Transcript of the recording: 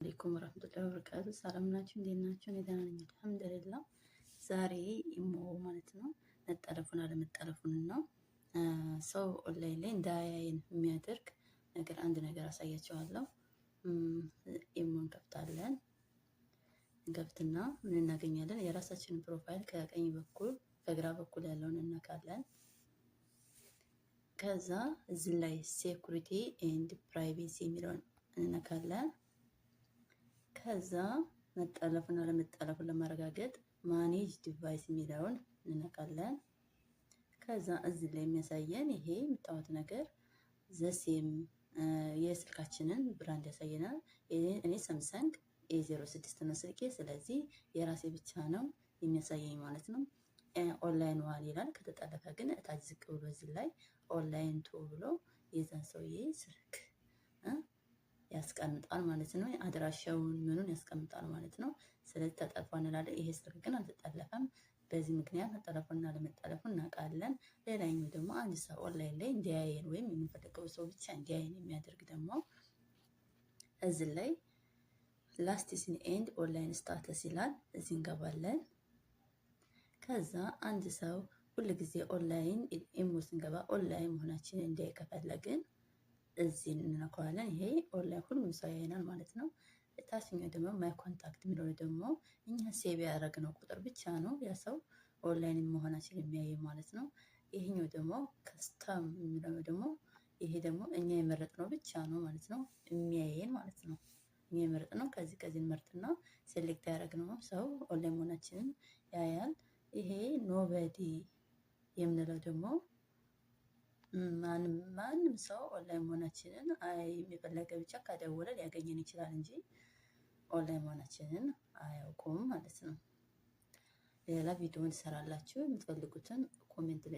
አለይኩም ወራህመቱላሂ ወበረካቱ። ሰላም ናችሁ? እንዴት ናችሁ? እኔ ደህና ነኝ አልሐምዱሊላህ። ዛሬ ኢሞ ማለት ነው መጠለፉን አለመጠለፉን ነው ሰው ኦንላይን ላይ እንዳያየን የሚያደርግ ነገር አንድ ነገር አሳያችኋለሁ። ኢሞ እንከፍታለን። እንከፍትና ምን እናገኛለን? የራሳችንን ፕሮፋይል ከቀኝ በኩል ከግራ በኩል ያለውን እነካለን። ከዛ እዚህ ላይ ሴኩሪቲ ኤንድ ፕራይቬሲ የሚለውን እንነካለን። ከዛ መጠለፉን አለመጠለፉን ለማረጋገጥ ማኔጅ ዲቫይስ የሚለውን እንነካለን። ከዛ እዚህ ላይ የሚያሳየን ይሄ የምታዩት ነገር ዘሴም የስልካችንን ብራንድ ያሳየናል። እኔ ሳምሰንግ A06 ነው ስልኬ። ስለዚህ የራሴ ብቻ ነው የሚያሳየኝ ማለት ነው። ኦንላይን ዋን ይላል። ከተጠለፈ ግን እታች ዝቅ ብሎ እዚህ ላይ ኦንላይን ቱ ብሎ የዛን ሰውዬ ስልክ ያስቀምጣል ማለት ነው። አድራሻውን ምኑን ያስቀምጣል ማለት ነው። ስለዚህ ተጠልፏል እንላለን። ይሄ ስልክ ግን አልተጠለፈም። በዚህ ምክንያት መጠለፉና አለመጠለፉን እናውቃለን። ሌላኛው ደግሞ አንድ ሰው ኦንላይን ላይ እንዲያየን ወይም የምንፈልገው ሰው ብቻ እንዲያየን የሚያደርግ ደግሞ እዚህ ላይ ላስት ሲን ኤንድ ኦንላይን ስታተስ ይላል። እዚህ እንገባለን። ከዛ አንድ ሰው ሁሉ ጊዜ ኦንላይን ኢሞ ስንገባ ኦንላይን መሆናችንን እንዲያይ ከፈለግን እዚህ እንነካዋለን። ይሄ ኦንላይን ሁሉም ሰው ያየናል ማለት ነው። ታችኛው ደግሞ ማይ ኮንታክት የሚለው ደግሞ እኛ ሴቭ ያደረግነው ቁጥር ብቻ ነው ያ ሰው ኦንላይን መሆናችንን የሚያይ ማለት ነው። ይሄኛው ደግሞ ከስተም የሚለው ደግሞ ይሄ ደግሞ እኛ የመረጥነው ብቻ ነው ማለት ነው የሚያየን ማለት ነው። እኛ የመረጥነው ከዚህ መርጥና ሴሌክት ያደረግነው ሰው ኦንላይን መሆናችንን ያያል። ይሄ ኖበዲ የምንለው ደግሞ ማንም ሰው ኦንላይን መሆናችንን የሚፈለገ ብቻ ካደወለ ሊያገኘን ይችላል እንጂ ኦንላይን መሆናችንን አያውቁም ማለት ነው። ሌላ ቪዲዮ እንሰራላችሁ የምትፈልጉትን ኮሜንት ላይ